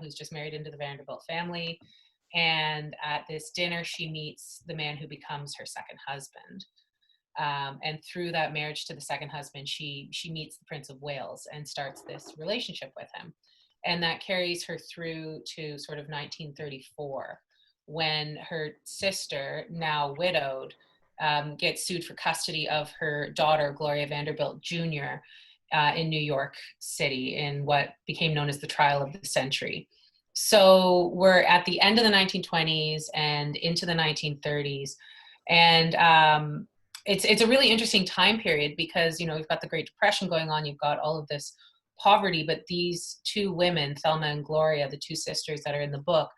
who's just married into the Vanderbilt family. And at this dinner, she meets the man who becomes her second husband. And through that marriage to the second husband, she meets the Prince of Wales and starts this relationship with him. And that carries her through to sort of 1934, when her sister, now widowed, gets sued for custody of her daughter, Gloria Vanderbilt Jr., in New York City in what became known as the trial of the century. So we're at the end of the 1920s and into the 1930s. And it's a really interesting time period because, you know, we've got the Great Depression going on, you've got all of this poverty, but these two women, Thelma and Gloria, the two sisters that are in the book,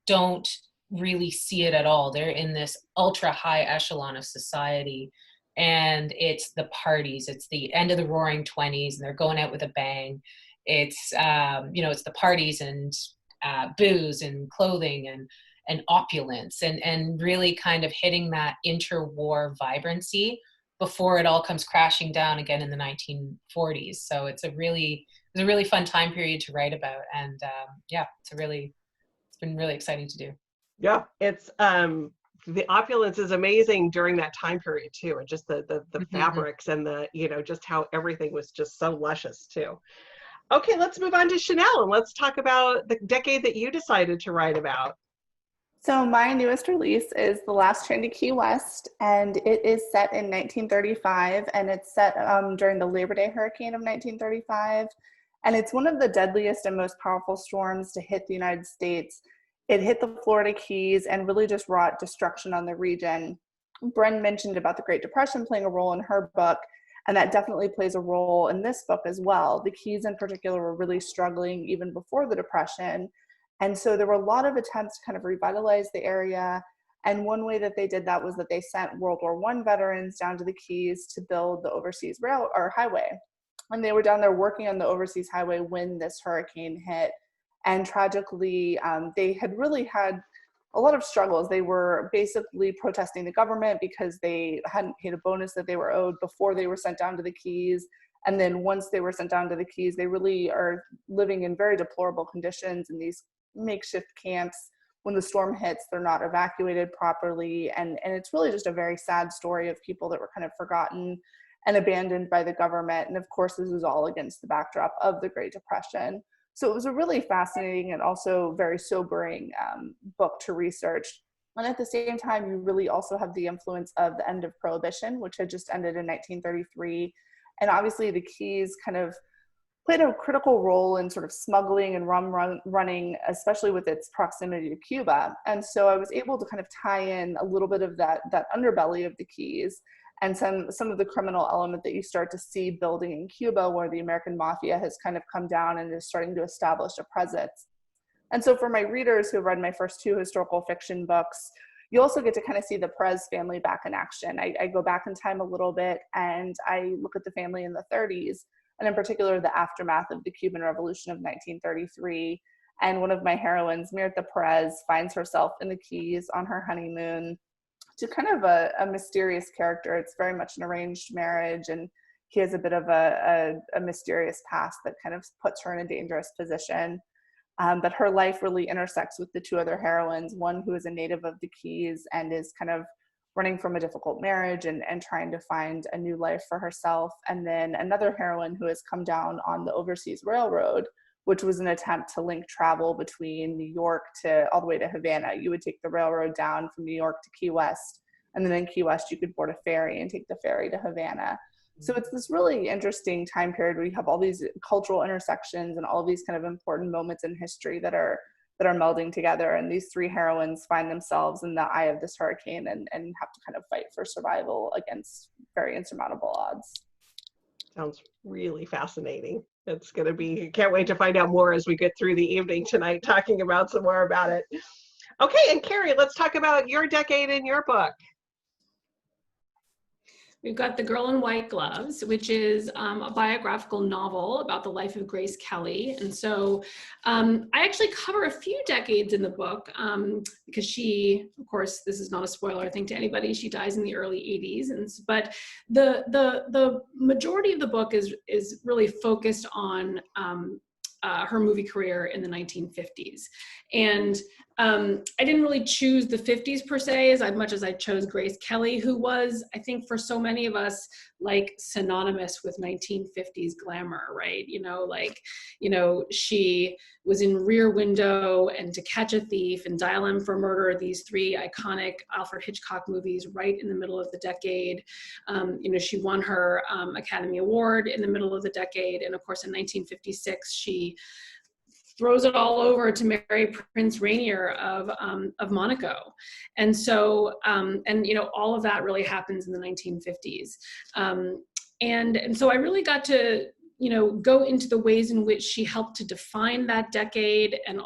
don't really see it at all. They're in this ultra high echelon of society, and it's the parties, it's the end of the roaring 20s, and they're going out with a bang. It's it's the parties and booze and clothing and opulence, and really kind of hitting that interwar vibrancy before it all comes crashing down again in the 1940s. So it's a really fun time period to write about, and it's been really exciting to do. Yeah, it's the opulence is amazing during that time period too, and just the fabrics and the, you know, just how everything was just so luscious too. Okay, let's move on to Chanel, and let's talk about the decade that you decided to write about. So my newest release is The Last Train to Key West, and it is set in 1935, and it's set during the Labor Day hurricane of 1935. And it's one of the deadliest and most powerful storms to hit the United States. It hit the Florida Keys and really just wrought destruction on the region. Bryn mentioned about the Great Depression playing a role in her book, and that definitely plays a role in this book as well. The Keys in particular were really struggling even before the Depression. And so there were a lot of attempts to kind of revitalize the area. And one way that they did that was that they sent World War I veterans down to the Keys to build the overseas rail or highway. And they were down there working on the overseas highway when this hurricane hit. And tragically, they had really had a lot of struggles. They were basically protesting the government because they hadn't paid a bonus that they were owed before they were sent down to the Keys. And then once they were sent down to the Keys, they really are living in very deplorable conditions in these makeshift camps. When the storm hits, they're not evacuated properly. And it's really just a very sad story of people that were kind of forgotten and abandoned by the government. And of course, this is all against the backdrop of the Great Depression. So it was a really fascinating and also very sobering book to research. And at the same time, you really also have the influence of the end of Prohibition, which had just ended in 1933. And obviously the Keys kind of played a critical role in sort of smuggling and rum running, especially with its proximity to Cuba. And so I was able to kind of tie in a little bit of that underbelly of the Keys and some of the criminal element that you start to see building in Cuba, where the American mafia has kind of come down and is starting to establish a presence. And so for my readers who have read my first two historical fiction books, you also get to kind of see the Perez family back in action. I go back in time a little bit and I look at the family in the 30s, and in particular the aftermath of the Cuban Revolution of 1933. And one of my heroines, Mirita Perez, finds herself in the Keys on her honeymoon to kind of a mysterious character. It's very much an arranged marriage, and he has a bit of a mysterious past that kind of puts her in a dangerous position. But her life really intersects with the two other heroines, one who is a native of the Keys and is kind of running from a difficult marriage and trying to find a new life for herself. And then another heroine who has come down on the Overseas Railroad, which was an attempt to link travel between New York to all the way to Havana. You would take the railroad down from New York to Key West, and then in Key West, you could board a ferry and take the ferry to Havana. So it's this really interesting time period where you have all these cultural intersections and all these kind of important moments in history that are melding together. And these three heroines find themselves in the eye of this hurricane and have to kind of fight for survival against very insurmountable odds. Sounds really fascinating. It's going to be, can't wait to find out more as we get through the evening tonight, talking about some more about it. Okay, and Kerri, let's talk about your decade in your book. We've got The Girl in White Gloves, which is a biographical novel about the life of Grace Kelly. And so I actually cover a few decades in the book because she, of course, this is not a spoiler, I think, to anybody, she dies in the early 80s. But the majority of the book is really focused on her movie career in the 1950s. And I didn't really choose the 50s per se as much as I chose Grace Kelly, who was, I think for so many of us, like synonymous with 1950s glamour, right? She was in Rear Window and To Catch a Thief and Dial M for Murder, these three iconic Alfred Hitchcock movies right in the middle of the decade. She won her Academy Award in the middle of the decade. And of course, in 1956, she throws it all over to marry Prince Rainier of Monaco. And so, all of that really happens in the 1950s. And so I really got to, go into the ways in which she helped to define that decade, and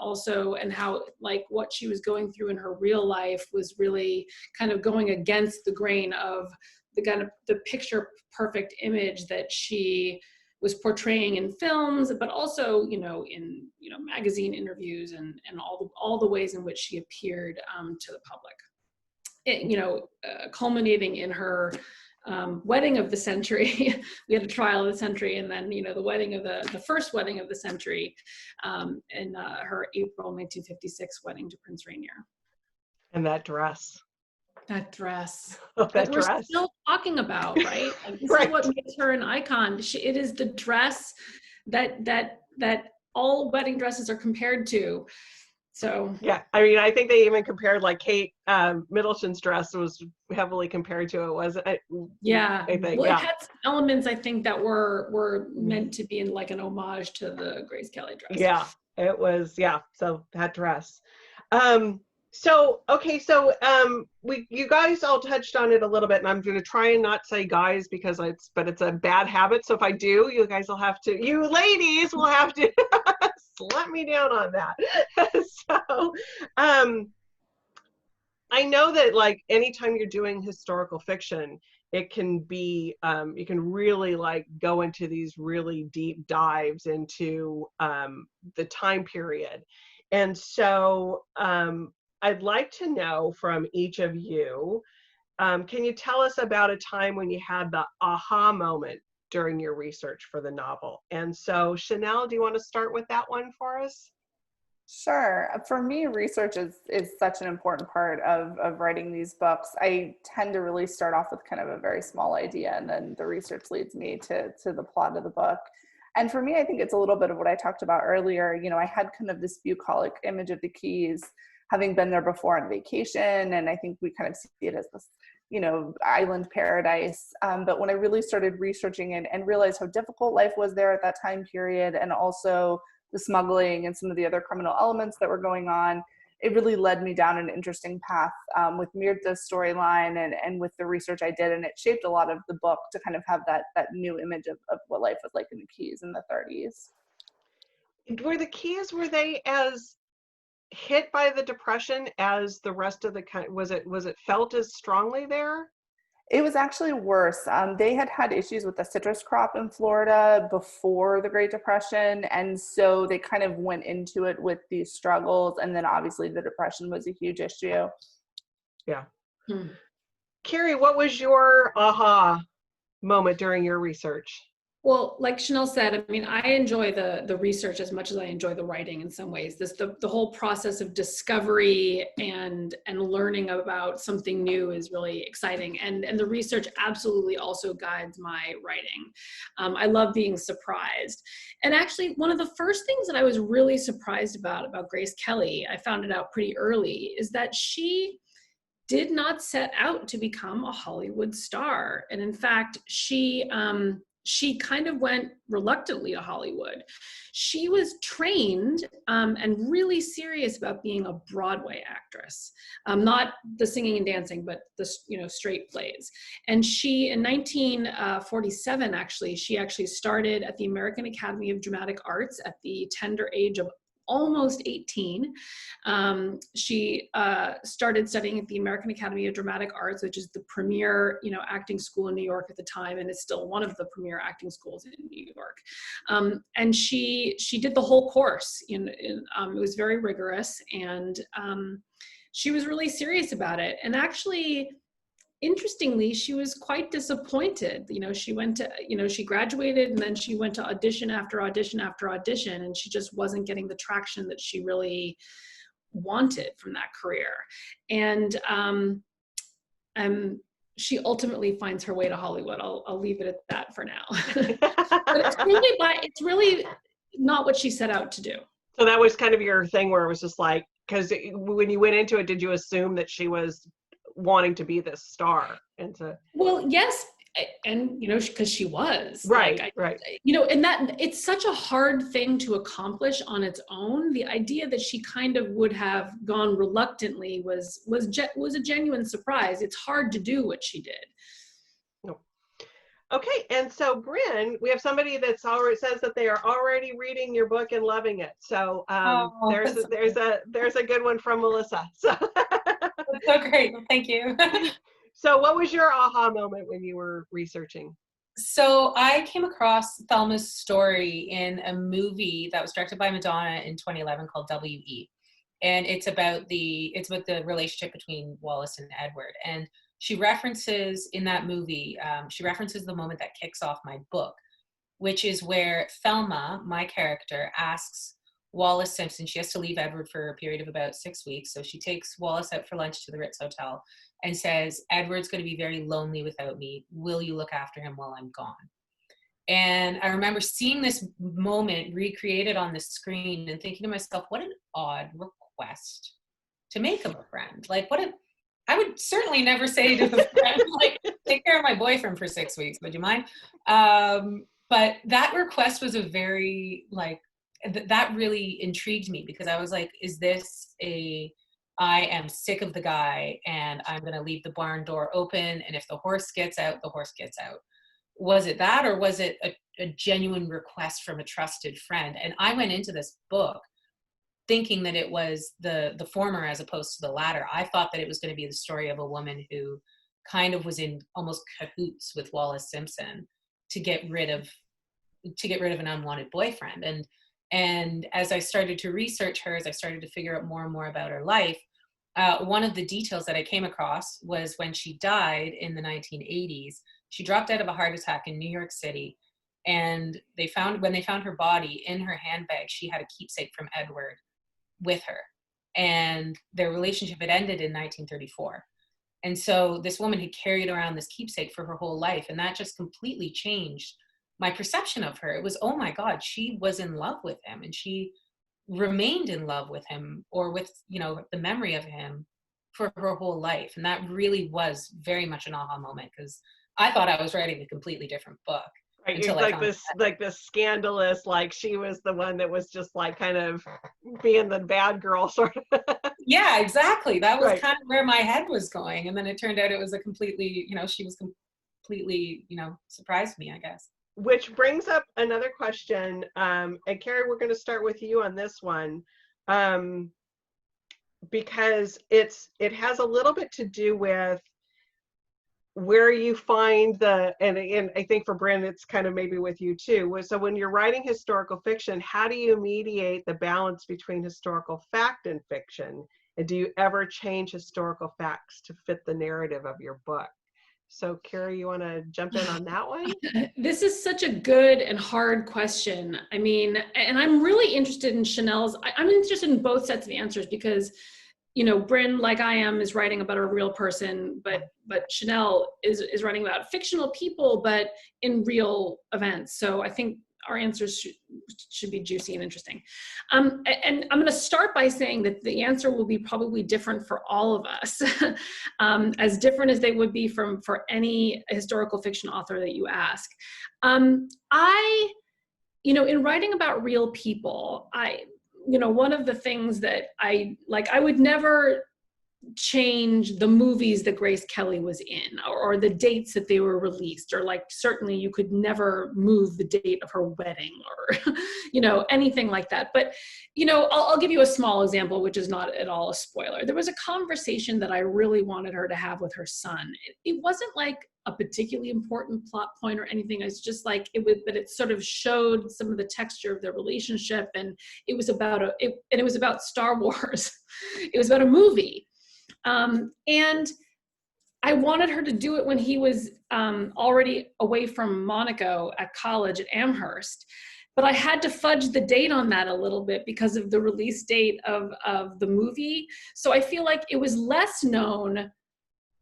how like what she was going through in her real life was really kind of going against the grain of the picture perfect image that she was portraying in films, but also, in magazine interviews and all the ways in which she appeared to the public. Culminating in her wedding of the century. We had a trial of the century, and then the wedding of the first wedding of the century, in her April 1956 wedding to Prince Rainier. And that dress. That dress. Oh, that we're dress. still talking about, right? Like, this Right. is what makes her an icon. It is the dress that all wedding dresses are compared to. So yeah, I mean, I think they even compared, like, Kate Middleton's dress was heavily compared to it, wasn't it? Yeah, I think, well, yeah. it had some elements, I think, that were meant to be in like an homage to the Grace Kelly dress. Yeah, it was. Yeah, so that dress. You guys all touched on it a little bit, and I'm going to try and not say guys but it's a bad habit. So if I do, you ladies will have to let me down on that. So, I know that, like, anytime you're doing historical fiction, it can be, you can really, like, go into these really deep dives into the time period. And so I'd like to know from each of you, can you tell us about a time when you had the aha moment during your research for the novel? And so, Chanel, do you want to start with that one for us? Sure. For me, research is such an important part of writing these books. I tend to really start off with kind of a very small idea, and then the research leads me to the plot of the book. And for me, I think it's a little bit of what I talked about earlier. I had kind of this bucolic image of the Keys, having been there before on vacation, and I think we kind of see it as this, island paradise. But when I really started researching it and realized how difficult life was there at that time period, and also the smuggling and some of the other criminal elements that were going on, it really led me down an interesting path with Mirita's storyline and with the research I did. And it shaped a lot of the book to kind of have that new image of what life was like in the Keys in the 30s. Were they as hit by the Depression as the rest of the country? Was it felt as strongly there? It was actually worse. They had issues with the citrus crop in Florida before the Great Depression, and so they kind of went into it with these struggles, and then obviously the Depression was a huge issue. Yeah. Kerri, what was your aha moment during your research? Well, like Chanel said, I mean, I enjoy the research as much as I enjoy the writing in some ways. The whole process of discovery and learning about something new is really exciting. And the research absolutely also guides my writing. I love being surprised. And actually, one of the first things that I was really surprised about Grace Kelly, I found it out pretty early, is that she did not set out to become a Hollywood star. And in fact, she kind of went reluctantly to Hollywood. She was trained and really serious about being a Broadway actress, not the singing and dancing, but the straight plays. And she, in 1947, she actually started at the American Academy of Dramatic Arts at the tender age of almost 18. She started studying at the American Academy of Dramatic Arts, which is the premier, acting school in New York at the time, and is still one of the premier acting schools in New York. And she did the whole course. It was very rigorous, and she was really serious about it. And actually, interestingly, she was quite disappointed. She went to, she graduated and then she went to audition after audition after audition, and she just wasn't getting the traction that she really wanted from that career. And she ultimately finds her way to Hollywood. I'll leave it at that for now. But it's really not what she set out to do. So that was kind of your thing where it was just like, because when you went into it, did you assume that she was wanting to be this star? Well, yes. And, because she was. Right, right. And that it's such a hard thing to accomplish on its own. The idea that she kind of would have gone reluctantly was a genuine surprise. It's hard to do what she did. Okay, and so Bryn, we have somebody that's already says that they are already reading your book and loving it. So there's a good one from Melissa. So that's so great. Well, thank you. So what was your aha moment when you were researching? So I came across Thelma's story in a movie that was directed by Madonna in 2011 called W.E. And it's about the relationship between Wallace and Edward. And she references in that movie, she references the moment that kicks off my book, which is where Thelma, my character, asks Wallace Simpson, she has to leave Edward for a period of about 6 weeks. So she takes Wallace out for lunch to the Ritz Hotel and says, Edward's going to be very lonely without me. Will you look after him while I'm gone? And I remember seeing this moment recreated on the screen and thinking to myself, what an odd request to make of a friend. Like, I would certainly never say to a friend, like, take care of my boyfriend for 6 weeks, would you mind? But that request was a very, that really intrigued me, because I was like, is this I am sick of the guy and I'm going to leave the barn door open, and if the horse gets out, the horse gets out. Was it that, or was it a genuine request from a trusted friend? And I went into this book thinking that it was the former as opposed to the latter. I thought that it was going to be the story of a woman who kind of was in almost cahoots with Wallace Simpson to get rid of an unwanted boyfriend. And as I started to research her, as I started to figure out more and more about her life, one of the details that I came across was when she died in the 1980s, she dropped out of a heart attack in New York City. And when they found her body in her handbag, she had a keepsake from Edward with her. And their relationship had ended in 1934. And so this woman had carried around this keepsake for her whole life. And that just completely changed my perception of her. It was, oh my God, she was in love with him, and she remained in love with him, or with, the memory of him for her whole life. And that really was very much an aha moment, because I thought I was writing a completely different book. Right, it's like this scandalous, like she was the one that was just like kind of being the bad girl sort of. Yeah, exactly. That was kind of where my head was going. And then it turned out it was a completely, she was completely, surprised me, I guess. Which brings up another question. And Kerri, we're going to start with you on this one. Because it has a little bit to do with where you find and I think for Bryn, it's kind of maybe with you too. So when you're writing historical fiction, how do you mediate the balance between historical fact and fiction? And do you ever change historical facts to fit the narrative of your book? So Kerri, you want to jump in on that one? This is such a good and hard question. I mean, and I'm really interested in Chanel's, I'm interested in both sets of answers, because Bryn, like I am, is writing about a real person, but Chanel is writing about fictional people, but in real events. So I think our answers should be juicy and interesting. And I'm going to start by saying that the answer will be probably different for all of us, as different as they would be for any historical fiction author that you ask. In writing about real people, one of the things that I would never change the movies that Grace Kelly was in, or the dates that they were released, or certainly you could never move the date of her wedding, or anything like that. But I'll give you a small example, which is not at all a spoiler. There was a conversation that I really wanted her to have with her son. It wasn't like a particularly important plot point or anything. It's just but it sort of showed some of the texture of their relationship, and it was about Star Wars. It was about a movie. And I wanted her to do it when he was already away from Monaco at college at Amherst. But I had to fudge the date on that a little bit because of the release date of the movie. So I feel like it was less known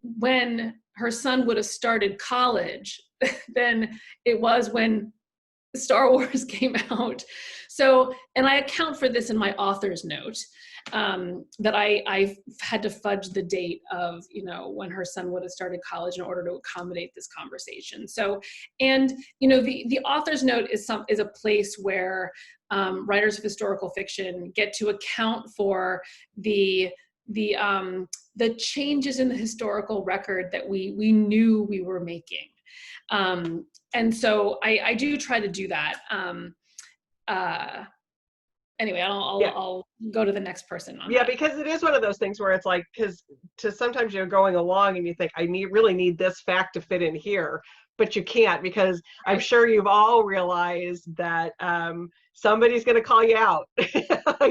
when her son would have started college than it was when Star Wars came out. So, and I account for this in my author's note, that I had to fudge the date of, when her son would have started college in order to accommodate this conversation. So, and, the author's note is a place where writers of historical fiction get to account for the changes in the historical record that we knew we were making. And so I do try to do that. Anyway, I'll go to the next person on that. Because it is one of those things where it's like, because sometimes you're going along and you think, I really need this fact to fit in here, but you can't, because I'm sure you've all realized that somebody's going to call you out.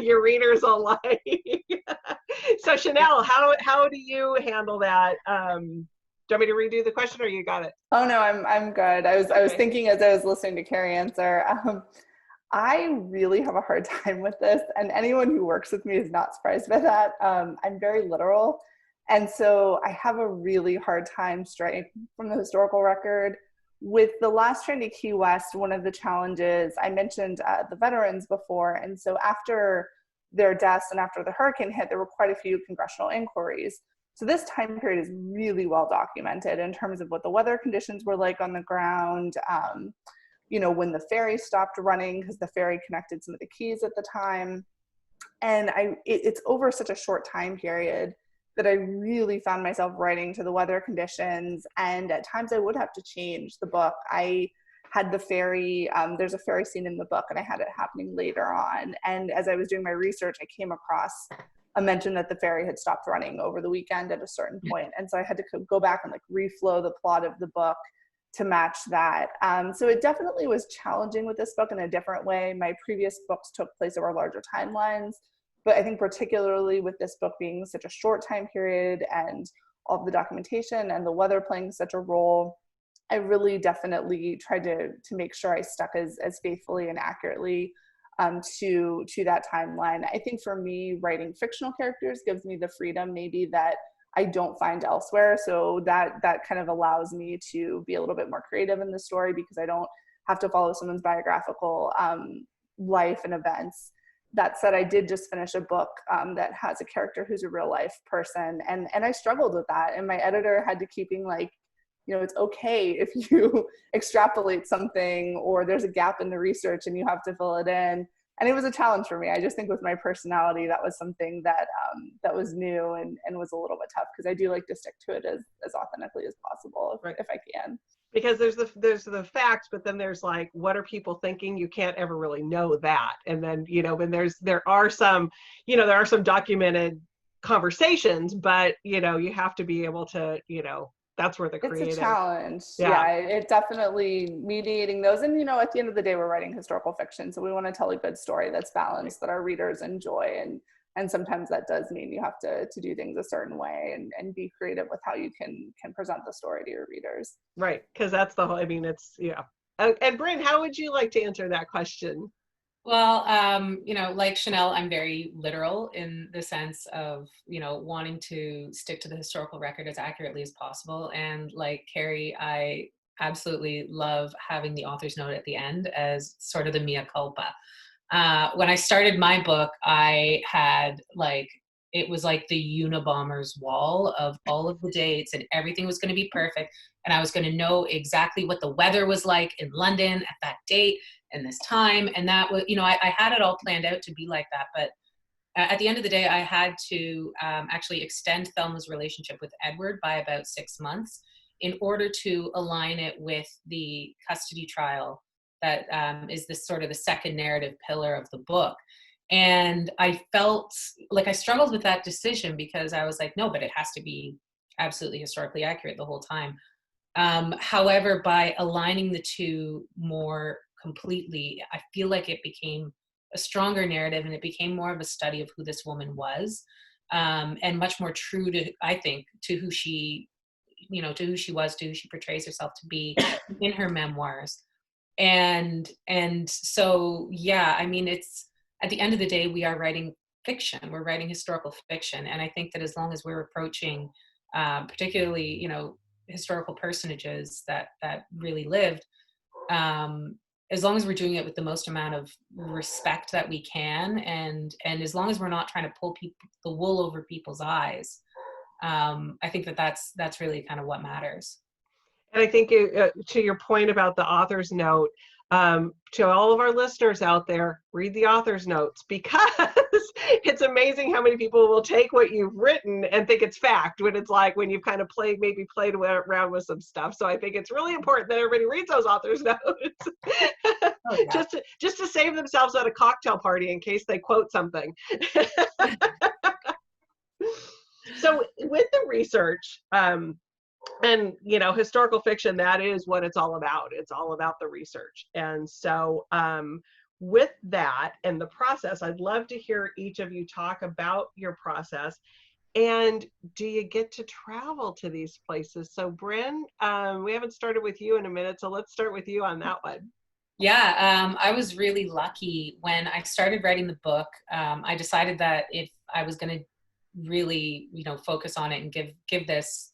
Your readers will like. So Chanel, how do you handle that? Do you want me to redo the question, or you got it? Oh no, I'm good. I was thinking as I was listening to Kerri answer. I really have a hard time with this, and anyone who works with me is not surprised by that. I'm very literal, and so I have a really hard time straying from the historical record. With the last train to Key West, one of the challenges, I mentioned the veterans before, and so after their deaths and after the hurricane hit, there were quite a few congressional inquiries. So this time period is really well documented in terms of what the weather conditions were like on the ground, when the ferry stopped running, because the ferry connected some of the keys at the time. And it's over such a short time period that I really found myself writing to the weather conditions. And at times I would have to change the book. I had the ferry, there's a ferry scene in the book, and I had it happening later on. And as I was doing my research, I came across a mention that the ferry had stopped running over the weekend at a certain point. And so I had to go back and reflow the plot of the book to match that. So it definitely was challenging with this book in a different way. My previous books took place over larger timelines, but I think particularly with this book being such a short time period and all of the documentation and the weather playing such a role, I really definitely tried to make sure I stuck as faithfully and accurately to that timeline. I think for me, writing fictional characters gives me the freedom maybe that I don't find elsewhere. So that kind of allows me to be a little bit more creative in the story, because I don't have to follow someone's biographical life and events. That said, I did just finish a book that has a character who's a real life person. And I struggled with that. And my editor had to keep being like, it's okay if you extrapolate something or there's a gap in the research and you have to fill it in. And it was a challenge for me. I just think with my personality, that was something that was new and was a little bit tough, because I do like to stick to it as authentically as possible if I can. Because there's the facts, but then there's like, what are people thinking? You can't ever really know that. And then, when there are some documented conversations, but you have to be able to, that's where the creative. It's a challenge. Yeah, it definitely mediating those. And, at the end of the day, we're writing historical fiction. So we want to tell a good story that's balanced, that our readers enjoy. And sometimes that does mean you have to do things a certain way and be creative with how you can present the story to your readers. Right. Because that's the whole, And Bryn, how would you like to answer that question? Well, like Chanel, I'm very literal in the sense of, wanting to stick to the historical record as accurately as possible. And like Kerri, I absolutely love having the author's note at the end as sort of the mea culpa. When I started my book, I had it was like the Unabomber's wall of all of the dates, and everything was going to be perfect. And I was going to know exactly what the weather was like in London at that date and this time. And that was, I had it all planned out to be like that. But at the end of the day, I had to actually extend Thelma's relationship with Edward by about 6 months in order to align it with the custody trial that is this sort of the second narrative pillar of the book. And I felt like I struggled with that decision, because I was like, no, but it has to be absolutely historically accurate the whole time. However, by aligning the two more completely, I feel like it became a stronger narrative, and it became more of a study of who this woman was, and much more true to, I think, to who she to who she was, to who she portrays herself to be in her memoirs. And so, yeah, I mean, it's, at the end of the day, we are writing fiction. We're writing historical fiction. And I think that as long as we're approaching, particularly, historical personages that really lived, as long as we're doing it with the most amount of respect that we can, and as long as we're not trying to pull the wool over people's eyes, I think that's really kind of what matters. And I think to your point about the author's note, to all of our listeners out there, read the author's notes, because it's amazing how many people will take what you've written and think it's fact, when it's like, when you've kind of played around with some stuff. So I think it's really important that everybody reads those author's notes. Oh, yeah. just to save themselves at a cocktail party in case they quote something. So with the research, and historical fiction, that is what it's all about. It's all about the research. And so with that and the process, I'd love to hear each of you talk about your process. And do you get to travel to these places? So Bryn, we haven't started with you in a minute, so let's start with you on that one. Yeah, I was really lucky when I started writing the book. I decided that if I was going to really, focus on it and give this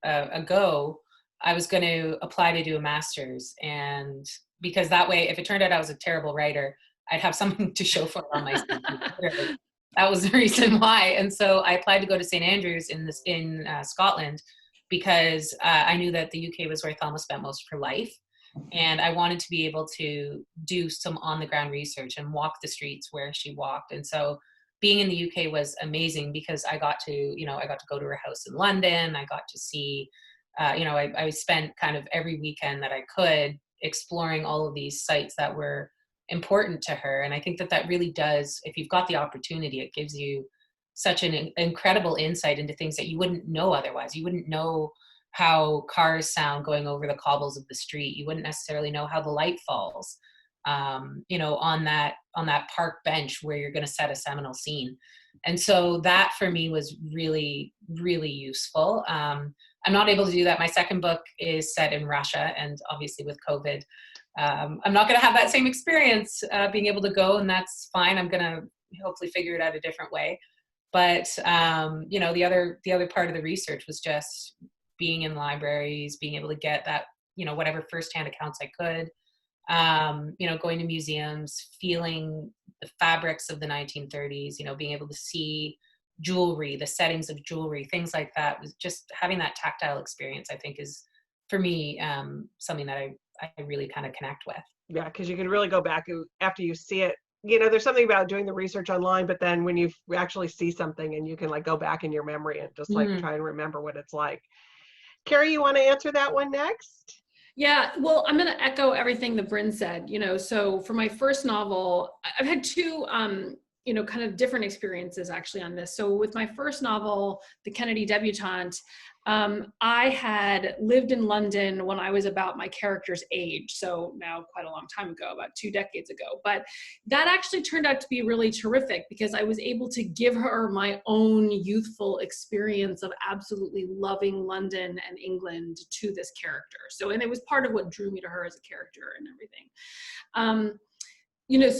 a go, I was going to apply to do a master's. And because that way, if it turned out I was a terrible writer, I'd have something to show for it on my CV. That was the reason why. And so I applied to go to St. Andrews in Scotland, because I knew that the UK was where Palma spent most of her life. And I wanted to be able to do some on the ground research and walk the streets where she walked. And so being in the UK was amazing, because I got to go to her house in London. I got to see, I spent kind of every weekend that I could exploring all of these sites that were important to her. And I think that really does, if you've got the opportunity, it gives you such an incredible insight into things that you wouldn't know otherwise. You wouldn't know how cars sound going over the cobbles of the street. You wouldn't necessarily know how the light falls, on that park bench where you're going to set a seminal scene. And so that for me was really, really useful. I'm not able to do that. My second book is set in Russia, and obviously with COVID, I'm not going to have that same experience being able to go, and that's fine. I'm going to hopefully figure it out a different way. But, the other part of the research was just being in libraries, being able to get that, whatever firsthand accounts I could, going to museums, feeling the fabrics of the 1930s, being able to see jewelry, the settings of jewelry, things like that. Was just having that tactile experience, I think, is for me something that I really kind of connect with. Yeah, because you can really go back after you see it. There's something about doing the research online, but then when you actually see something and you can go back in your memory and just try and remember what it's like. Kerri, you want to answer that one next? Yeah, well, I'm going to echo everything that Bryn said. So for my first novel, I've had two, kind of different experiences actually on this. So with my first novel, The Kennedy Debutante, I had lived in London when I was about my character's age. So now quite a long time ago, about 2 decades ago. But that actually turned out to be really terrific, because I was able to give her my own youthful experience of absolutely loving London and England to this character. So, and it was part of what drew me to her as a character and everything.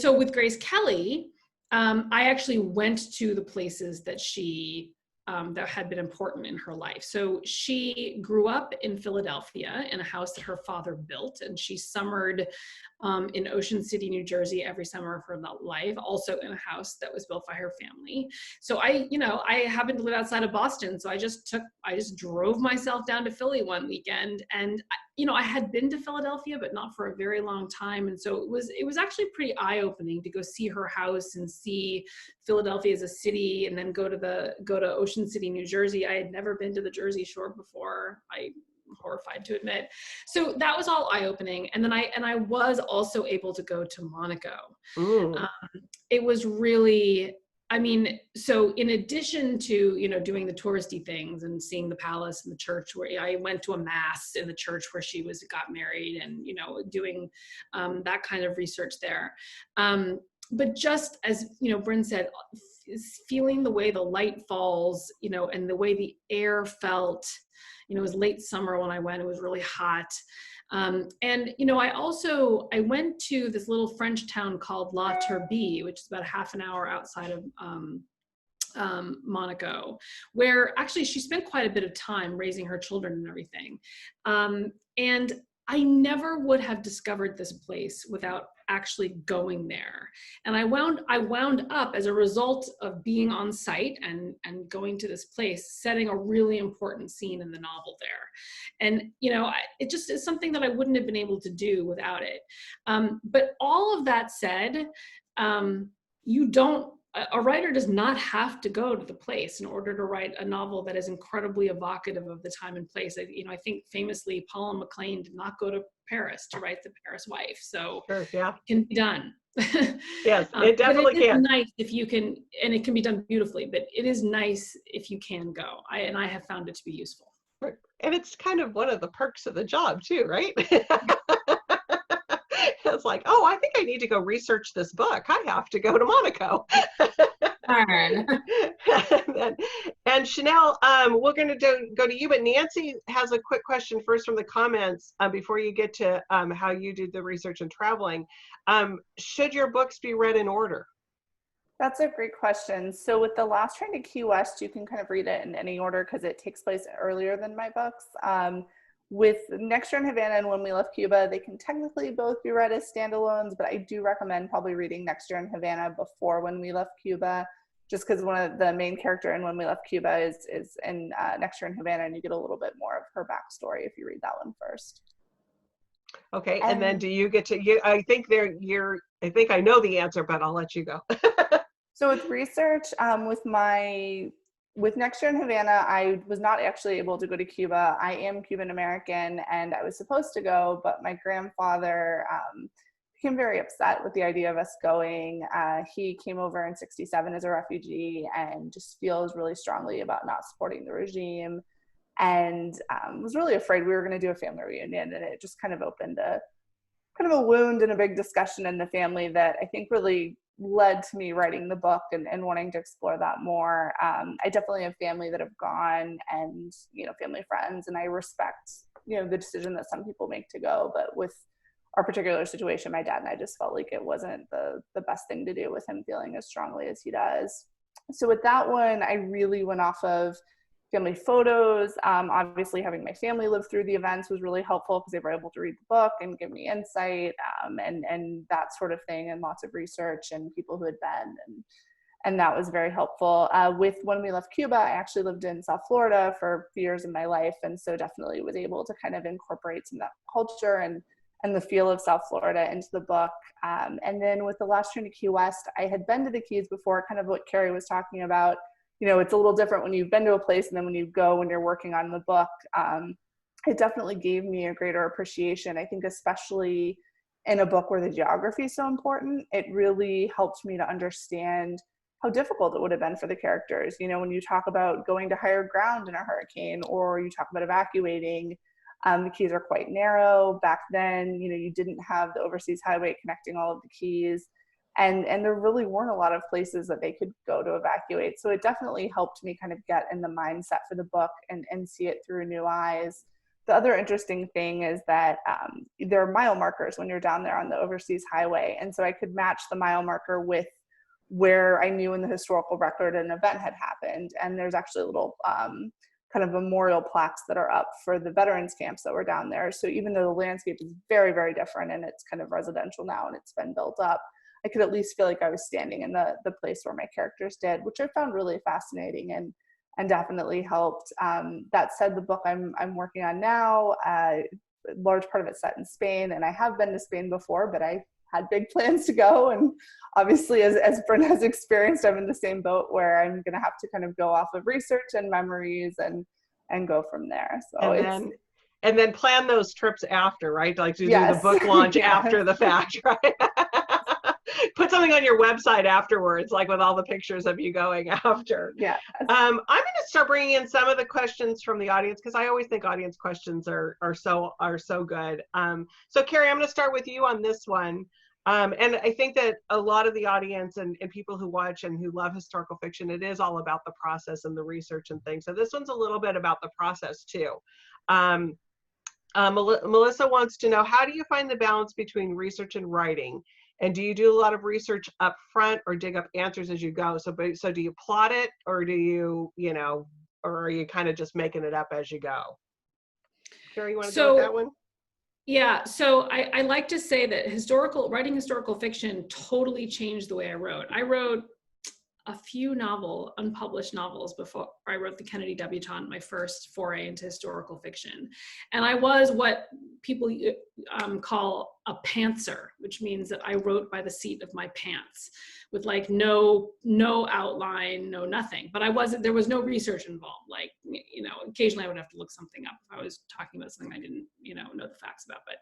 So with Grace Kelly, I actually went to the places that she that had been important in her life. So she grew up in Philadelphia in a house that her father built, and she summered in Ocean City, New Jersey every summer of her life, also in a house that was built by her family. So I happened to live outside of Boston, so I just drove myself down to Philly one weekend, and I had been to Philadelphia, but not for a very long time. And so it was actually pretty eye-opening to go see her house and see Philadelphia as a city, and then go to Ocean City, New Jersey. I had never been to the Jersey Shore before. I'm horrified to admit. So that was all eye-opening. And then I was also able to go to Monaco. It was really, so in addition to, doing the touristy things and seeing the palace and the church, where I went to a mass in the church where she got married, and, doing that kind of research there. But just as, Bryn said, feeling the way the light falls, you know, and the way the air felt. You know, it was late summer when I went, it was really hot. And, you know, I went to this little French town called La Turbie, which is about half an hour outside of Monaco, where actually she spent quite a bit of time raising her children and everything. And I never would have discovered this place without actually going there. And I wound up, as a result of being on site and going to this place, setting a really important scene in the novel there. And, you know, it just is something that I wouldn't have been able to do without it. But all of that said, a writer does not have to go to the place in order to write a novel that is incredibly evocative of the time and place. You know, I think famously Palma McLean did not go to Paris to write The Paris Wife, so Sure, yeah. it can be done. Yes, it definitely but it is can. nice if you can, and it can be done beautifully, but it is nice if you can go. I have found it to be useful. And it's kind of one of the perks of the job too, right? It's like, oh, I think I need to go research this book. I have to go to Monaco. And Chanel, we're going to go to you, but Nancy has a quick question first from the comments before you get to how you did the research and traveling. Should your books be read in order? That's a great question. So with The Last Train to Key West, you can kind of read it in any order because it takes place earlier than my books. With Next Year in Havana and When We Left Cuba, they can technically both be read as standalones, but I do recommend probably reading Next Year in Havana before When We Left Cuba, just because one of the main character in When We Left Cuba is in Next Year in Havana, and you get a little bit more of her backstory if you read that one first. Okay, and then do you get to, I think I know the answer, but I'll let you go. So with research, with Next Year in Havana, I was not actually able to go to Cuba. I am Cuban American, and I was supposed to go, but my grandfather became very upset with the idea of us going. He came over in '67 as a refugee and just feels really strongly about not supporting the regime, and was really afraid we were going to do a family reunion, and it just kind of opened a wound and a big discussion in the family that I think really led to me writing the book and wanting to explore that more. I definitely have family that have gone, and, you know, family friends, and I respect, you know, the decision that some people make to go, but with our particular situation, my dad and I just felt like it wasn't the best thing to do with him feeling as strongly as he does. So with that one, I really went off of family photos. Obviously having my family live through the events was really helpful because they were able to read the book and give me insight and that sort of thing, and lots of research and people who had been, and that was very helpful. With When We Left Cuba, I actually lived in South Florida for a few years of my life, and so definitely was able to kind of incorporate some of that culture and the feel of South Florida into the book. And then with The Last Train to Key West, I had been to the Keys before, kind of what Kerri was talking about. You know, it's a little different when you've been to a place and then when you go, when you're working on the book. It definitely gave me a greater appreciation. I think especially in a book where the geography is so important, it really helped me to understand how difficult it would have been for the characters. You know, when you talk about going to higher ground in a hurricane, or you talk about evacuating, the Keys are quite narrow. Back then, you know, you didn't have the overseas highway connecting all of the Keys. And there really weren't a lot of places that they could go to evacuate. So it definitely helped me kind of get in the mindset for the book and see it through new eyes. The other interesting thing is that there are mile markers when you're down there on the overseas highway. And so I could match the mile marker with where I knew in the historical record an event had happened. And there's actually little kind of memorial plaques that are up for the veterans camps that were down there. So even though the landscape is very, very different and it's kind of residential now and it's been built up, I could at least feel like I was standing in the place where my characters did, which I found really fascinating and definitely helped. That said, the book I'm working on now, a large part of it's set in Spain, and I have been to Spain before, but I had big plans to go. And obviously, as Bryn has experienced, I'm in the same boat where I'm going to have to kind of go off of research and memories and go from there. So and then plan those trips after, right? Like to do the book launch after the fact, right? Put something on your website afterwards, like with all the pictures of you going after. Yeah. I'm going to start bringing in some of the questions from the audience because I always think audience questions are so good. So Kerri, I'm going to start with you on this one. And I think that a lot of the audience and people who watch and who love historical fiction, it is all about the process and the research and things. So this one's a little bit about the process too. Melissa wants to know, how do you find the balance between research and writing? And do you do a lot of research up front or dig up answers as you go? So do you plot it, or do you, or are you kind of just making it up as you go? Kerri, you want to go with that one? Yeah, so I like to say that writing historical fiction totally changed the way I wrote. I wrote a few unpublished novels before I wrote The Kennedy Debutante, my first foray into historical fiction. And I was what people call a pantser, which means that I wrote by the seat of my pants with like no outline, no nothing. But there was no research involved. Like, occasionally I would have to look something up if I was talking about something I didn't, know the facts about. But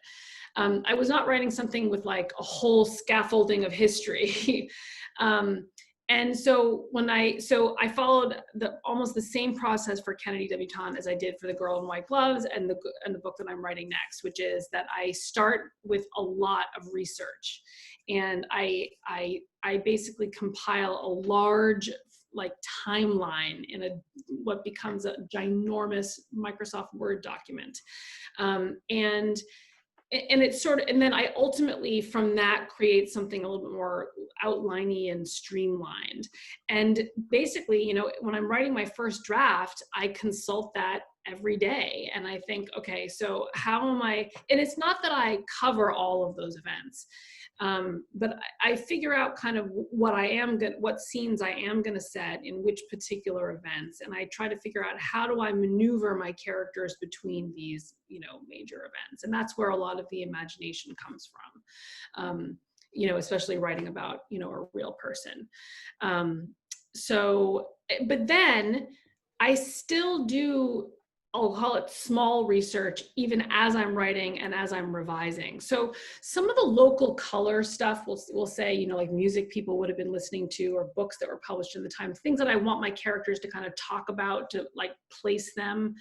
I was not writing something with like a whole scaffolding of history. And so I followed almost the same process for Kennedy Debutante as I did for The Girl in White Gloves and the book that I'm writing next, which is that I start with a lot of research, and I basically compile a large like timeline in what becomes a ginormous Microsoft Word document, and it's and then I ultimately from that create something a little bit more outliney and streamlined. And basically, when I'm writing my first draft, I consult that every day. And I think, okay, so how am I, and it's not that I cover all of those events, but I figure out kind of what scenes I am going to set in which particular events. And I try to figure out how do I maneuver my characters between these, major events. And that's where a lot of the imagination comes from, especially writing about, a real person. But then I still do, I'll call it small research, even as I'm writing and as I'm revising. So some of the local color stuff we'll say, like music people would have been listening to, or books that were published in the time, things that I want my characters to kind of talk about, to like place them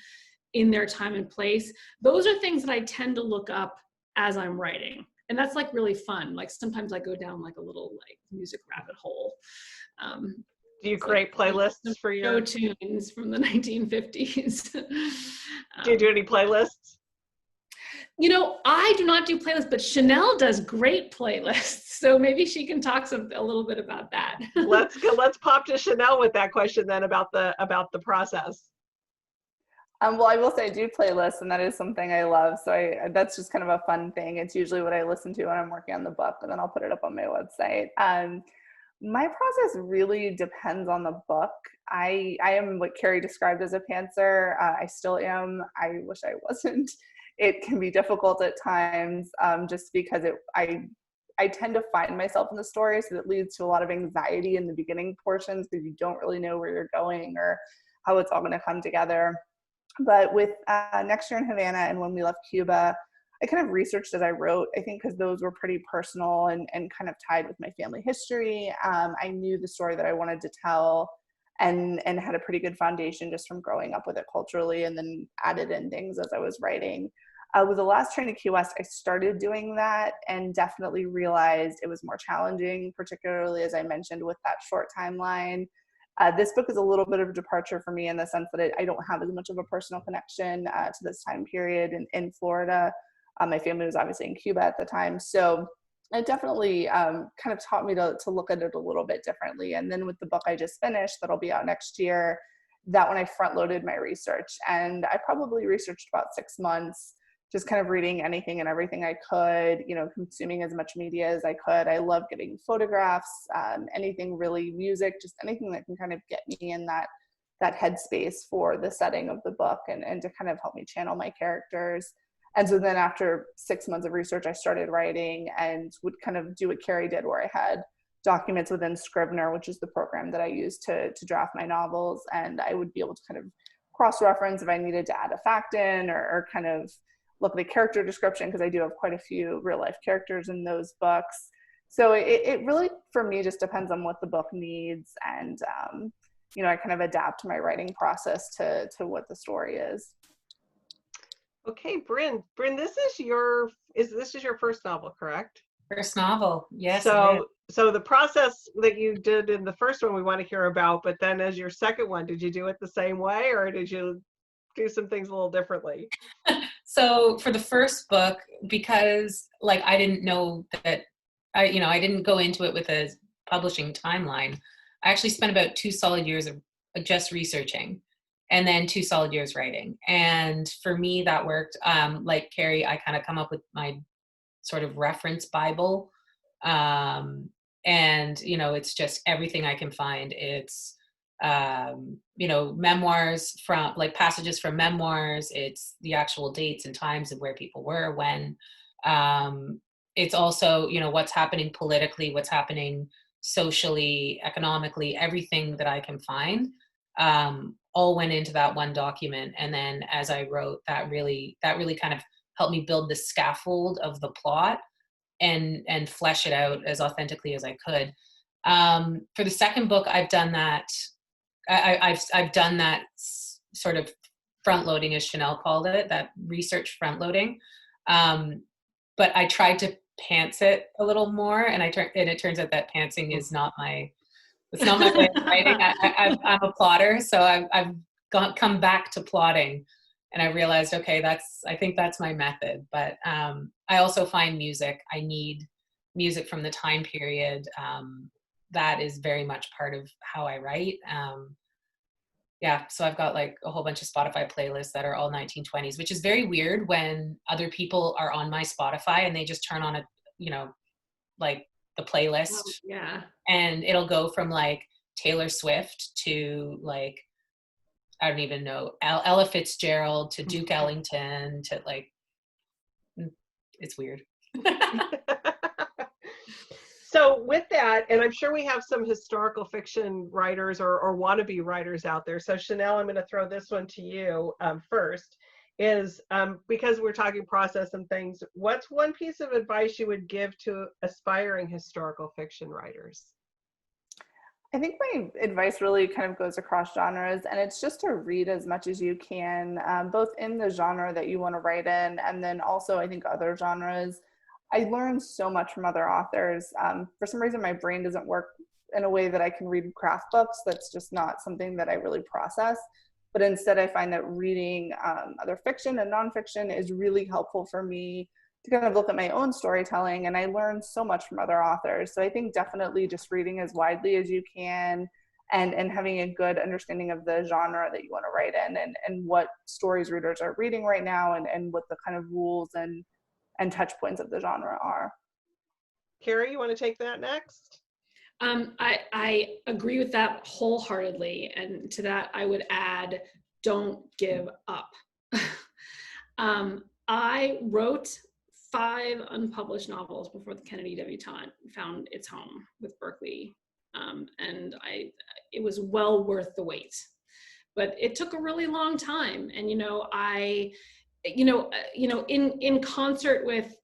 in their time and place. Those are things that I tend to look up as I'm writing. And that's like really fun. Like sometimes I go down like a little like music rabbit hole. Do you create playlists for your show tunes from the 1950s? Do you do any playlists? I do not do playlists, but Chanel does great playlists. So maybe she can talk a little bit about that. Let's pop to Chanel with that question then about the process. Well, I will say I do playlists, and that is something I love. So that's just kind of a fun thing. It's usually what I listen to when I'm working on the book, and then I'll put it up on my website. My process really depends on the book. I am what Kerri described as a pantser. I still am. I wish I wasn't. It can be difficult at times, just because I tend to find myself in the story, so that leads to a lot of anxiety in the beginning portions because you don't really know where you're going or how it's all going to come together. But with Next Year in Havana and When We Left Cuba, I kind of researched as I wrote, I think because those were pretty personal and kind of tied with my family history. I knew the story that I wanted to tell and had a pretty good foundation just from growing up with it culturally, and then added in things as I was writing. With The Last Train to Key West, I started doing that and definitely realized it was more challenging, particularly as I mentioned with that short timeline. This book is a little bit of a departure for me in the sense that I don't have as much of a personal connection to this time period in Florida. My family was obviously in Cuba at the time. So it definitely kind of taught me to look at it a little bit differently. And then with the book I just finished, that'll be out next year, that one I front loaded my research. And I probably researched about 6 months, just kind of reading anything and everything I could, consuming as much media as I could. I love getting photographs, anything really, music, just anything that can kind of get me in that headspace for the setting of the book and to kind of help me channel my characters. And so then after 6 months of research, I started writing and would kind of do what Kerri did, where I had documents within Scrivener, which is the program that I use to draft my novels. And I would be able to kind of cross-reference if I needed to add a fact in or kind of look at the character description, because I do have quite a few real-life characters in those books. So it really, for me, just depends on what the book needs. And, I kind of adapt my writing process to what the story is. Okay, Bryn, this is your first novel, correct? First novel. Yes, it is. So the process that you did in the first one, we want to hear about, but then as your second one, did you do it the same way, or did you do some things a little differently? So for the first book, because like I didn't know that I didn't go into it with a publishing timeline. I actually spent about 2 solid years of just researching, and then 2 solid years writing. And for me, that worked. Like Kerri, I kind of come up with my sort of reference Bible. And, it's just everything I can find. It's, memoirs from like passages from memoirs. It's the actual dates and times of where people were when. It's also, what's happening politically, what's happening socially, economically, everything that I can find, all went into that one document. And then as I wrote, that really kind of helped me build the scaffold of the plot and flesh it out as authentically as I could. For the second book, I've done that. I've done that sort of front loading, as Chanel called it, that research front loading. But I tried to pants it a little more, and it turns out that pantsing is not my way of writing. I'm a plotter, so I've come back to plotting, and I realized, okay, I think that's my method. But I also find music. I need music from the time period. That is very much part of how I write. So I've got like a whole bunch of Spotify playlists that are all 1920s, which is very weird when other people are on my Spotify and they just turn on like the playlist. Oh, yeah. And it'll go from like Taylor Swift to like, I don't even know, Ella Fitzgerald to Duke Ellington to like, it's weird. So with that, and I'm sure we have some historical fiction writers or wannabe writers out there. So Chanel, I'm going to throw this one to you first, is because we're talking process and things, what's one piece of advice you would give to aspiring historical fiction writers? I think my advice really kind of goes across genres, and it's just to read as much as you can, both in the genre that you want to write in, and then also I think other genres. I learned so much from other authors. For some reason, my brain doesn't work in a way that I can read craft books. That's just not something that I really process. But instead, I find that reading other fiction and nonfiction is really helpful for me to kind of look at my own storytelling. And I learned so much from other authors. So I think definitely just reading as widely as you can and having a good understanding of the genre that you want to write in and what stories readers are reading right now and what the kind of rules and touch points of the genre are. Kerri, you want to take that next? I agree with that wholeheartedly. And to that, I would add, don't give up. I wrote 5 unpublished novels before the Kennedy debutante found its home with Berkeley. And it was well worth the wait. But it took a really long time. And, in concert with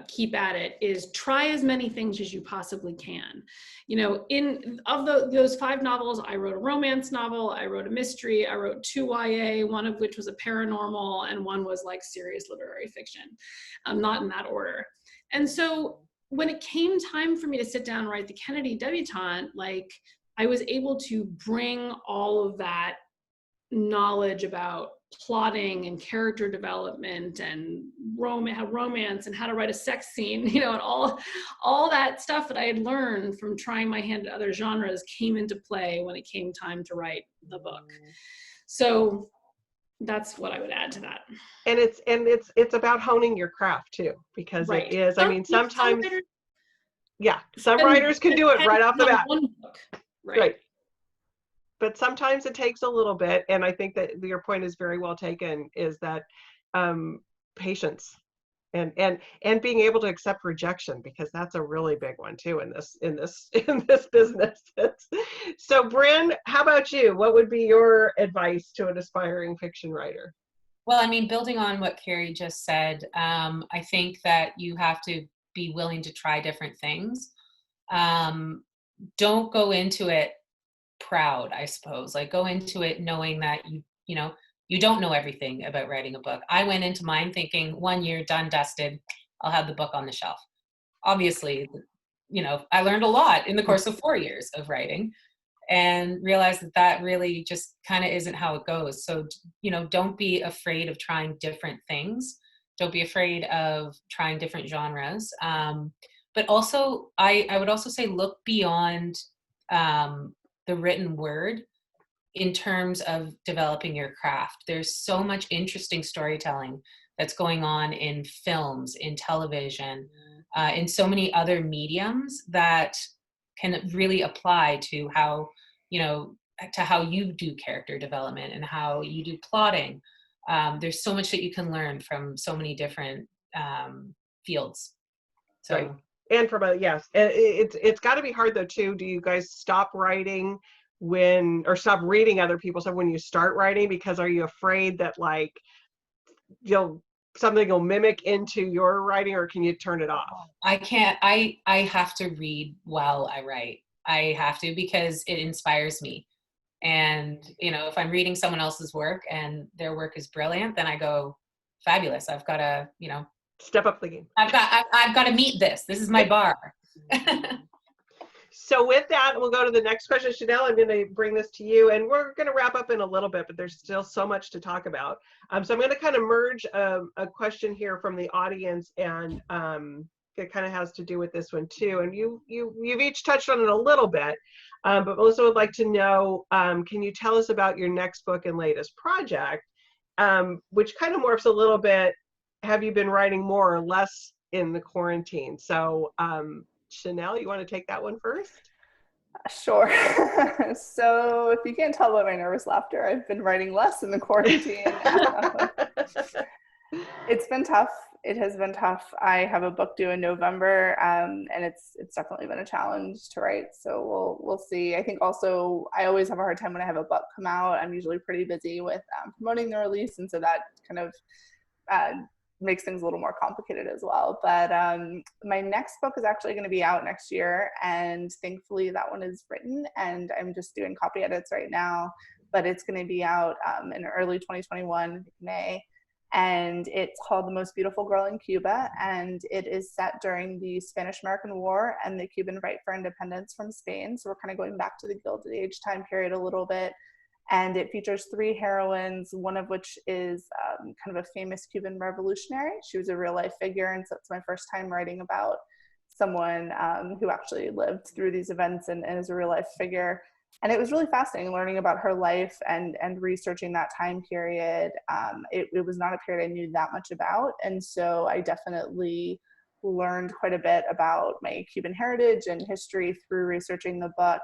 keep at it is try as many things as you possibly can. Those 5 novels, I wrote a romance novel, I wrote a mystery, I wrote 2 YA, one of which was a paranormal, and one was like serious literary fiction, not in that order. And so when it came time for me to sit down and write the Kennedy debutante, like I was able to bring all of that knowledge about plotting and character development and romance and how to write a sex scene, and all that stuff that I had learned from trying my hand at other genres came into play when it came time to write the book. So that's what I would add to that. And it's about honing your craft too, because right. It is. I mean, sometimes, some writers can do it right off the bat. One book. Right. But sometimes it takes a little bit, and I think that your point is very well taken, is that patience and being able to accept rejection, because that's a really big one too in this business. So Bryn, how about you? What would be your advice to an aspiring fiction writer? Well, I mean, building on what Kerri just said, I think that you have to be willing to try different things. Don't go into it proud, I suppose. Like, go into it knowing that you don't know everything about writing a book. I went into mine thinking 1 year, done, dusted, I'll have the book on the shelf. Obviously, you know, I learned a lot in the course of 4 years of writing, and realized that that really just kind of isn't how it goes. So, you know, don't be afraid of trying different things. Don't be afraid of trying different genres. But also, I would also say look beyond the written word in terms of developing your craft. There's so much interesting storytelling that's going on in films, in television, in so many other mediums that can really apply to how, you know, to how you do character development and how you do plotting. There's so much that you can learn from so many different fields. So. Right. And from yes, it's got to be hard though too. Do you guys stop writing or stop reading other people's stuff when you start writing? Because are you afraid that like something will mimic into your writing, or can you turn it off? I can't. I have to read while I write. I have to, because it inspires me. And, you know, if I'm reading someone else's work and their work is brilliant, then I go, fabulous. I've got to, you know, step up the game. I've got to meet this. This is my bar. So with that, we'll go to the next question. Chanel, I'm going to bring this to you, and we're going to wrap up in a little bit, but there's still so much to talk about. So I'm going to kind of merge a question here from the audience, and it kind of has to do with this one too. And you've each touched on it a little bit, but Melissa would like to know, can you tell us about your next book and latest project, which kind of morphs a little bit. Have you been writing more or less in the quarantine? So Chanel, you want to take that one first? Sure. So if you can't tell by my nervous laughter, I've been writing less in the quarantine. It's been tough. It has been tough. I have a book due in November, and it's definitely been a challenge to write. So we'll see. I think also I always have a hard time when I have a book come out. I'm usually pretty busy with promoting the release, and so that kind of makes things a little more complicated as well. But my next book is actually going to be out next year, and thankfully that one is written, and I'm just doing copy edits right now, but it's going to be out in early 2021, May, and it's called The Most Beautiful Girl in Cuba, and it is set during the Spanish-American War and the Cuban fight for independence from Spain. So we're kind of going back to the Gilded Age time period a little bit. And it features 3 heroines, one of which is kind of a famous Cuban revolutionary. She was a real life figure, and so it's my first time writing about someone who actually lived through these events and is a real life figure. And it was really fascinating learning about her life and researching that time period. It was not a period I knew that much about, and so I definitely learned quite a bit about my Cuban heritage and history through researching the book.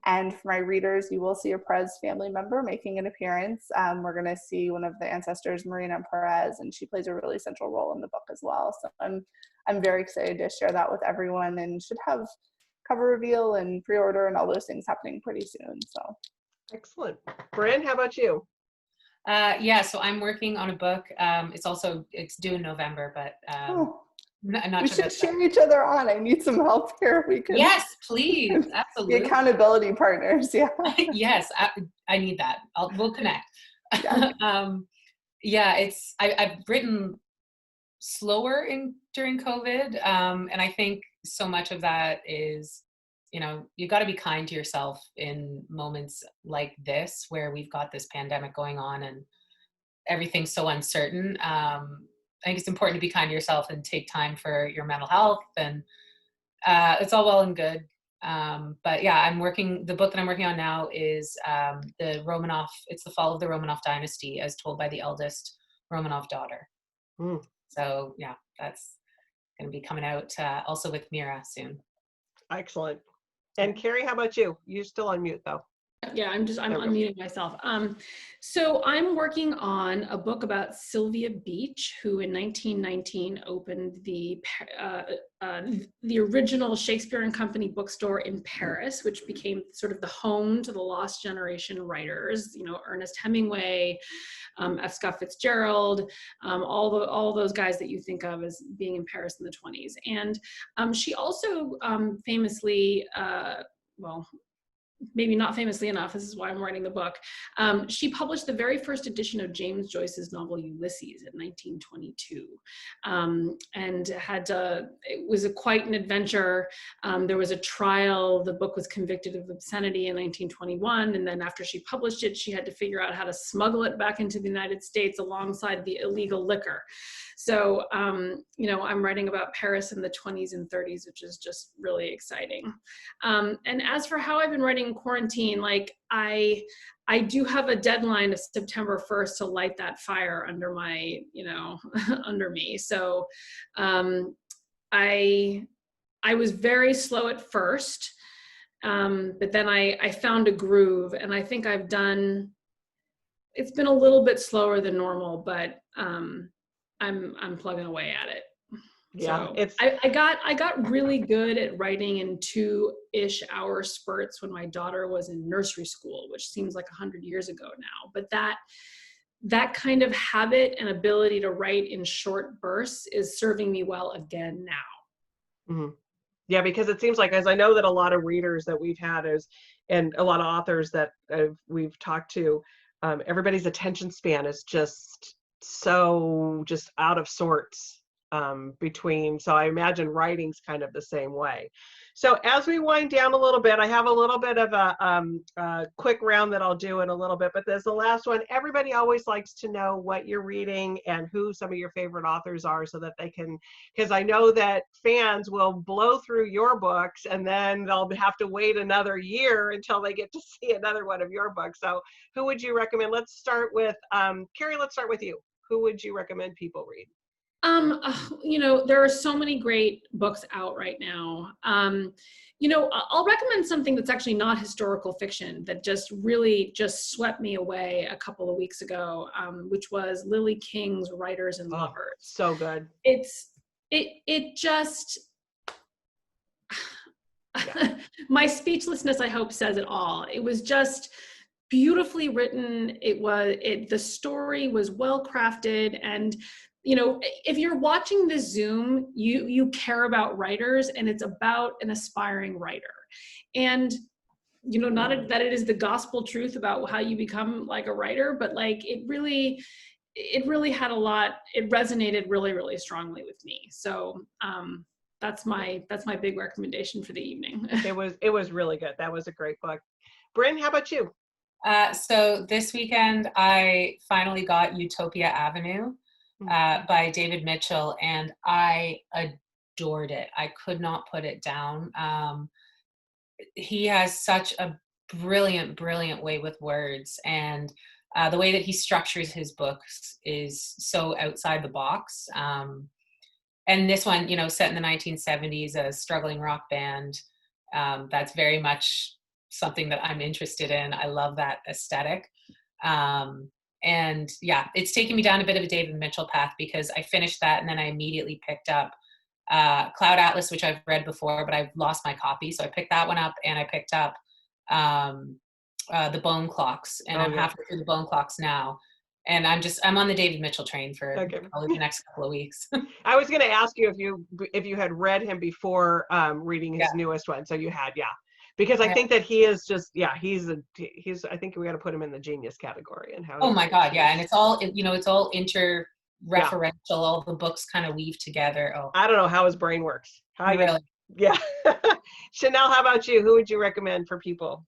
And for my readers, you will see a Perez family member making an appearance. We're going to see one of the ancestors, Mirita Perez, and she plays a really central role in the book as well. So I'm very excited to share that with everyone, and should have cover reveal and pre-order and all those things happening pretty soon. So excellent. Bryn, how about you? Yeah, so I'm working on a book. It's due in November, but I'm not we sure should share each other on. I need some help here. Yes, please. Absolutely. The accountability partners. Yeah. Yes, I need that. We'll connect. Yeah. I've written slower during COVID. And I think so much of that is, you know, you got to be kind to yourself in moments like this, where we've got this pandemic going on and everything's so uncertain. I think it's important to be kind to yourself and take time for your mental health, and it's all well and good. But yeah, the book that I'm working on now is it's the fall of the Romanov dynasty as told by the eldest Romanov daughter. So yeah, that's going to be coming out also with Mira soon. Excellent. And Kerri, how about you? You're still on mute though. Yeah, I'm unmuting myself. So I'm working on a book about Sylvia Beach, who in 1919 opened the original Shakespeare and Company bookstore in Paris, which became sort of the home to the lost generation writers, you know, Ernest Hemingway, F. Scott Fitzgerald, all those guys that you think of as being in Paris in the 20s. And she also famously, maybe not famously enough, this is why I'm writing the book, she published the very first edition of James Joyce's novel Ulysses in 1922, and it was quite an adventure. There was a trial. The book was convicted of obscenity in 1921, and then after she published it, she had to figure out how to smuggle it back into the United States alongside the illegal liquor. So, I'm writing about Paris in the 20s and 30s, which is just really exciting. And as for how I've been writing in quarantine, like I do have a deadline of September 1st to light that fire under my, under me. So I was very slow at first, but then I found a groove, and I think it's been a little bit slower than normal, but I'm plugging away at it. Yeah, so I got really good at writing in 2-ish hour spurts when my daughter was in nursery school, which seems like 100 years ago now. But that kind of habit and ability to write in short bursts is serving me well again now. Mm-hmm. Yeah, because it seems like, as I know that a lot of readers that we've had and a lot of authors that we've talked to, everybody's attention span is just out of sorts between. So I imagine writing's kind of the same way. So as we wind down a little bit, I have a little bit of a quick round that I'll do in a little bit, but there's the last one. Everybody always likes to know what you're reading and who some of your favorite authors are, so that they can, because I know that fans will blow through your books and then they'll have to wait another year until they get to see another one of your books. So who would you recommend? Let's start with Kerri. Let's start with you. Who would you recommend people read? There are so many great books out right now. I'll recommend something that's actually not historical fiction that just really just swept me away a couple of weeks ago, which was Lily King's Writers and Lovers. So good. It just, my speechlessness, I hope, says it all. It was just beautifully written. The story was well crafted, and if you're watching this Zoom, you care about writers, and it's about an aspiring writer. And, not that it is the gospel truth about how you become like a writer, but like it really had a lot, it resonated really, really strongly with me. So that's my big recommendation for the evening. It was really good. That was a great book. Bryn, how about you? So this weekend, I finally got Utopia Avenue by David Mitchell, and I adored it. I could not put it down. He has such a brilliant way with words, and the way that he structures his books is so outside the box. And this one, set in the 1970s, a struggling rock band, that's very much something that I'm interested in. I love that aesthetic. And yeah, it's taken me down a bit of a David Mitchell path, because I finished that and then I immediately picked up Cloud Atlas, which I've read before, but I've lost my copy. So I picked that one up, and I picked up The Bone Clocks, and I'm halfway through The Bone Clocks now. And I'm on the David Mitchell train for probably the next couple of weeks. I was going to ask you if you had read him before reading his newest one. So you had, because I think that he is just, he's I think we got to put him in the genius category. And how. Oh my God, yeah, and it's all interreferential. All the books kind of weave together. Oh, I don't know how his brain works. Really? Yeah. Chanel, how about you? Who would you recommend for people?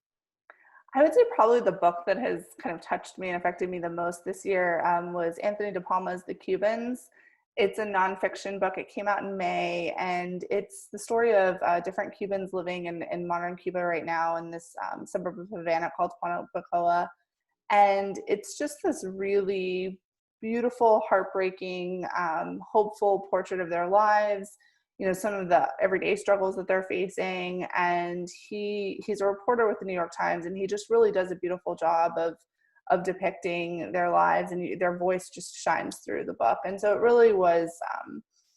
I would say probably the book that has kind of touched me and affected me the most this year was Anthony de Palma's The Cubans. It's a nonfiction book. It came out in May, and it's the story of different Cubans living in modern Cuba right now in this suburb of Havana called Juanabacoa. And it's just this really beautiful, heartbreaking, hopeful portrait of their lives, some of the everyday struggles that they're facing. And he's a reporter with the New York Times, and he just really does a beautiful job of depicting their lives, and their voice just shines through the book. And so it really was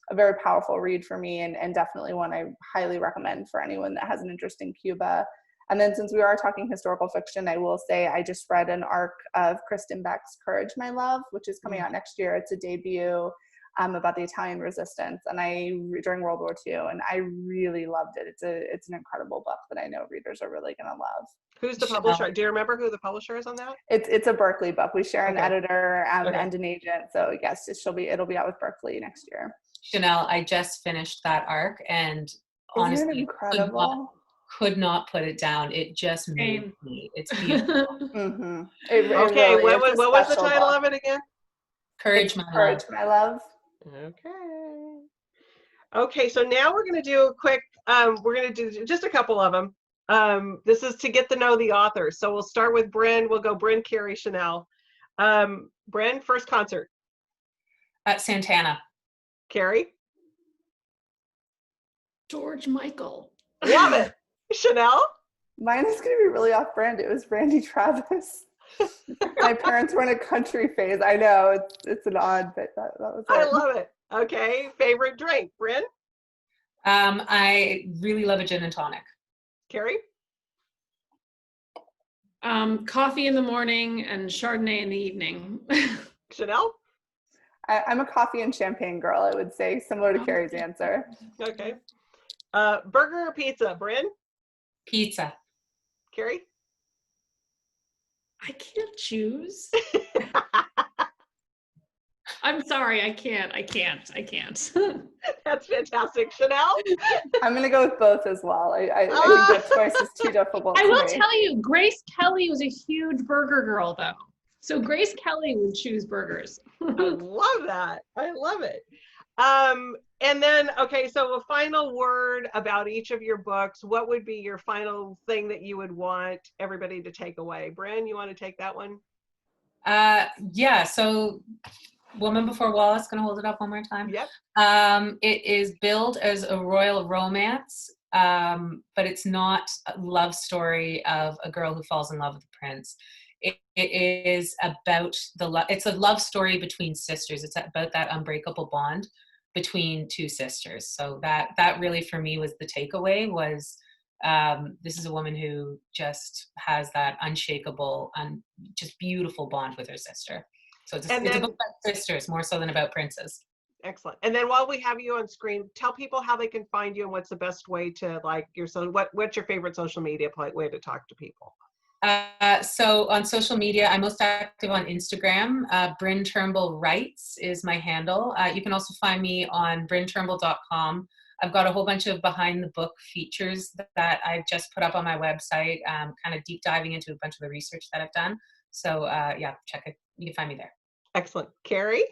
a very powerful read for me, and definitely one I highly recommend for anyone that has an interest in Cuba. And then, since we are talking historical fiction, I will say I just read an arc of Kristen Beck's Courage, My Love, which is coming out next year. It's a debut. about the Italian resistance, and during World War II, and I really loved it. It's an incredible book that I know readers are really going to love. Who's the publisher? Do you remember who the publisher is on that? It's a Berkeley book. We share an editor Okay. and an agent, so yes, it'll be out with Berkeley next year. Chanel, I just finished that arc, and Isn't honestly, it incredible? Could not put it down. It just moved me. It's beautiful. Mm-hmm. Okay, what was the title of it again? Courage, My Courage, Love. My Love. Okay, so now we're going to do a quick, we're going to do just a couple of them. This is to get to know the author. So we'll start with Bryn. We'll go Bryn, Kerri, Chanel. Bryn, first concert. At Santana. Kerri? George Michael. Love it. Chanel? Mine is going to be really off-brand. It was Randy Travis. My parents were in a country phase. I know it's an odd, but that was it. I love it. Okay, favorite drink, Bryn? I really love a gin and tonic. Kerri? Coffee in the morning and Chardonnay in the evening. Chanel? I'm a coffee and champagne girl, I would say, similar to Kerri's answer. Okay. Burger or pizza, Bryn? Pizza. Kerri? I can't choose. I'm sorry, I can't. That's fantastic. Chanel? I'm going to go with both as well. I think that choice is too difficult I for will me. tell you, Grace Kelly was a huge burger girl, though. So Grace Kelly would choose burgers. I love that. I love it. And then, okay, so a final word about each of your books. What would be your final thing that you would want everybody to take away? Bryn, you want to take that one? Yeah, so Woman Before Wallace, gonna hold it up one more time. Yep. It is billed as a royal romance, but it's not a love story of a girl who falls in love with a prince. It is about it's a love story between sisters. It's about that unbreakable bond between two sisters. So that really for me was the takeaway was this is a woman who just has that unshakable, just beautiful bond with her sister. So it's a book about sisters more so than about princes. Excellent. And then while we have you on screen, tell people how they can find you and what's the best way to what's your favorite social media way to talk to people? So on social media, I'm most active on Instagram. Bryn Turnbull Writes is my handle. You can also find me on brynturnbull.com. I've got a whole bunch of behind the book features that I've just put up on my website, kind of deep diving into a bunch of the research that I've done. So yeah, check it. You can find me there. Excellent. Kerri?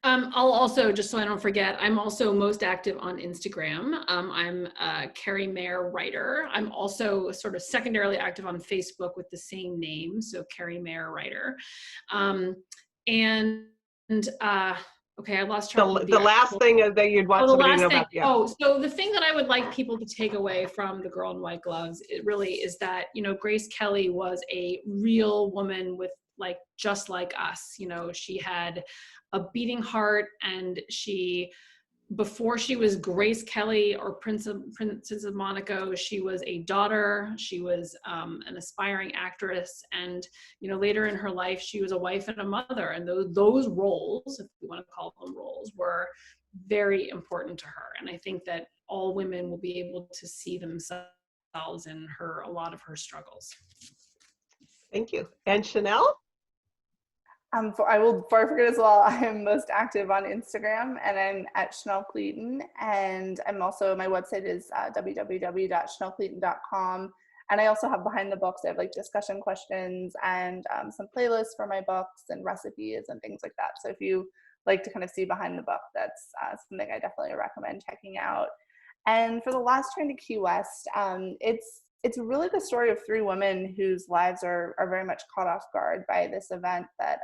I'll also, just so I don't forget, I'm also most active on Instagram. I'm a Kerri Maher writer. I'm also sort of secondarily active on Facebook with the same name, so Kerri Maher writer. Okay, I lost track of the last thing that you'd want somebody to know about. Yeah. So the thing that I would like people to take away from The Girl in White Gloves, it really is that, Grace Kelly was a real woman with just like us. She had a beating heart, and before she was Grace Kelly or Princess of Monaco, she was a daughter, she was an aspiring actress, and later in her life she was a wife and a mother, and those roles, if we want to call them roles, were very important to her. And I think that all women will be able to see themselves in a lot of her struggles. Thank you. And Chanel? Before I forget as well, I am most active on Instagram, and I'm at Chanel Cleeton, and I'm also, my website is www.chanelcleeton.com, and I also have behind the books. I have discussion questions and some playlists for my books and recipes and things like that. So if you like to kind of see behind the book, that's something I definitely recommend checking out. And for The Last Train to Key West, it's really the story of three women whose lives are very much caught off guard by this event that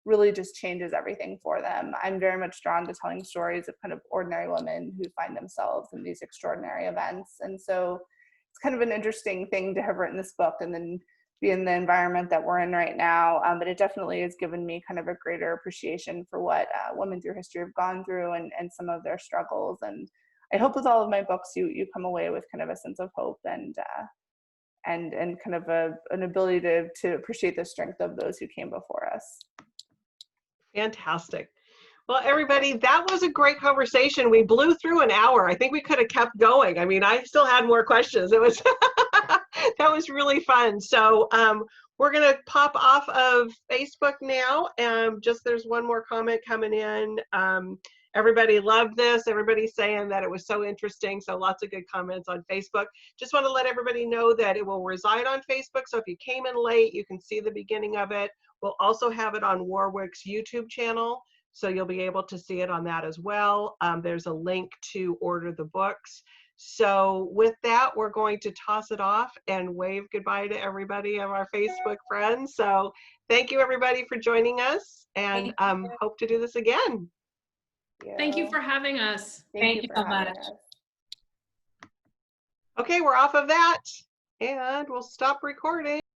really just changes everything for them. I'm very much drawn to telling stories of kind of ordinary women who find themselves in these extraordinary events. And so it's kind of an interesting thing to have written this book and then be in the environment that we're in right now. But it definitely has given me kind of a greater appreciation for what women through history have gone through and some of their struggles. And I hope with all of my books, you come away with kind of a sense of hope and kind of an ability to appreciate the strength of those who came before us. Fantastic. Well, everybody, that was a great conversation. We blew through an hour. I think we could have kept going. I mean, I still had more questions. It was that was really fun. So we're going to pop off of Facebook now. Just there's one more comment coming in. Everybody loved this. Everybody's saying that it was so interesting. So lots of good comments on Facebook. Just want to let everybody know that it will reside on Facebook. So if you came in late, you can see the beginning of it. We'll also have it on Warwick's YouTube channel. So you'll be able to see it on that as well. There's a link to order the books. So with that, we're going to toss it off and wave goodbye to everybody of our Facebook friends. So thank you everybody for joining us, and hope to do this again. Thank you for having us. Thank you so much. Okay, we're off of that, and we'll stop recording.